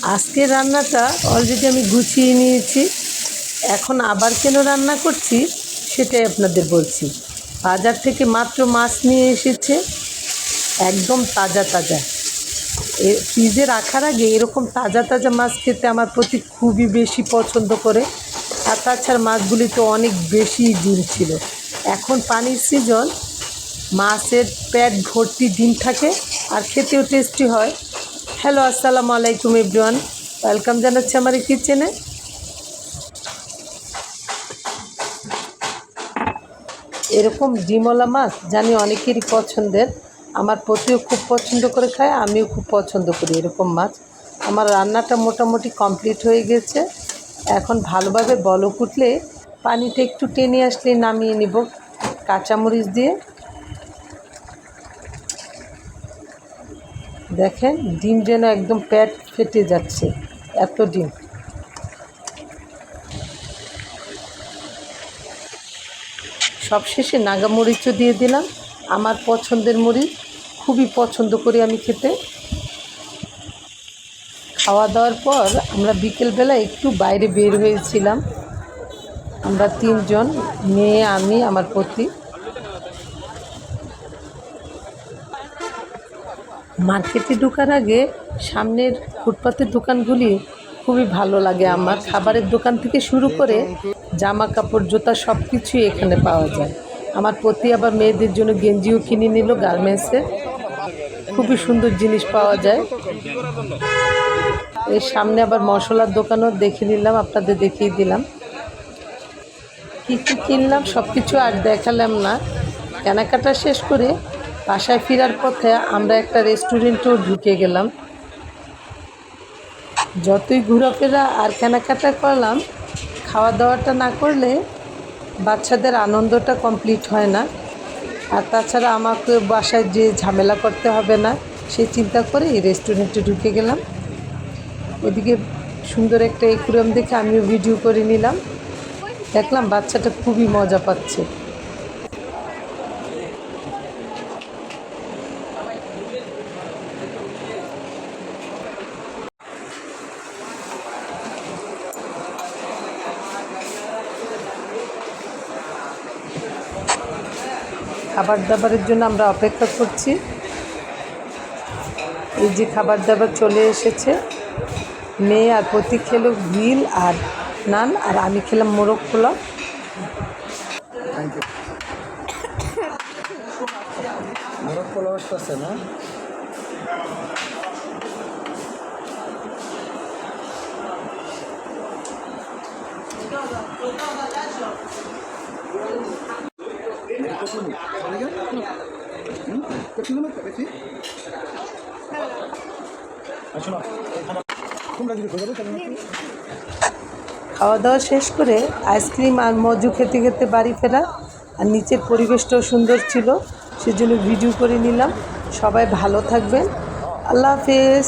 আজকের রান্নাটা অলরেডি আমি গুছিয়ে নিয়েছি। এখন আবার কেন রান্না করছি সেটাই আপনাদের বলছি। বাজার থেকে মাত্র মাছ নিয়ে এসেছে, একদম তাজা তাজা। ফ্রিজে রাখার আগে এরকম তাজা তাজা মাছ খেতে আমার প্রতি খুবই বেশি পছন্দ করে। আর তাছাড়া মাছগুলি তো অনেক বেশি ডিম ছিল। এখন পানির সিজন, মাছের পেট ভর্তি ডিম থাকে আর খেতেও টেস্টি হয়। হ্যালো, আসসালামু আলাইকুম এভরিওয়ান, ওয়েলকাম জানাচ্ছি আমার এই কিচেনে। এরকম ডিমওয়ালা মাছ জানি অনেকেরই পছন্দের, আমার পতিও খুব পছন্দ করে খায়, আমিও খুব পছন্দ করি এরকম মাছ। আমার রান্নাটা মোটামুটি কমপ্লিট হয়ে গেছে। এখন ভালোভাবে বলক উঠলে পানিটা একটু টেনে আসলে নামিয়ে নিব কাঁচামরিচ দিয়ে। দেখেন ডিম যেন একদম পেট ফেটে যাচ্ছে, এত ডিম। সবশেষে নাগা মরিচও দিয়ে দিলাম, আমার পছন্দের মরিচ, খুবই পছন্দ করি আমি খেতে। খাওয়া দাওয়ার পর আমরা বিকেলবেলা একটু বাইরে বের হয়েছিলাম, আমরা তিনজন, মেয়ে, আমি, আমার পতি। মার্কেটে ঢোকার আগে সামনের ফুটপাতের দোকানগুলি খুবই ভালো লাগে আমার। খাবারের দোকান থেকে শুরু করে জামা কাপড়, জুতা সব কিছুই এখানে পাওয়া যায়। আমার পতি আবার মেয়েদের জন্য গেঞ্জিও কিনে নিল গার্মেন্টসে, খুবই সুন্দর জিনিস পাওয়া যায়। এর সামনে আবার মশলার দোকানও দেখে নিলাম, আপনাদের দেখিয়ে দিলাম কী কী কিনলাম। সব কিছু আর দেখালাম না। কেনাকাটা শেষ করে বাসায় ফেরার পথে আমরা একটা রেস্টুরেন্টেও ঢুকে গেলাম। যতই ঘোরাফেরা আর কেনাকাটা করলাম, খাওয়া দাওয়াটা না করলে বাচ্চাদের আনন্দটা কমপ্লিট হয় না। আর তাছাড়া আমাকে বাসায় যে ঝামেলা করতে হবে না, সে চিন্তা করে এই রেস্টুরেন্টে ঢুকে গেলাম। ওদিকে সুন্দর একটা একুরিয়াম দেখে আমিও ভিডিও করে নিলাম। দেখলাম বাচ্চাটা খুবই মজা পাচ্ছে। খাবার দাবারের জন্য আমরা অপেক্ষা করছি। এই যে খাবার দাবার চলে এসেছে। মেয়ে আর পতি খেলো গ্রিল আর নান, আর আমি খেলাম মোরগ পোলাও। মোরগ পোলাও আসতেছে না? খাওয়া দাওয়া শেষ করে আইসক্রিম আর মজু খেতে খেতে বাড়ি ফেরা। আর নিচের পরিবেশটাও সুন্দর ছিল, সেজন্য ভিডিও করে নিলাম। সবাই ভালো থাকবেন, আল্লাহ হাফেজ।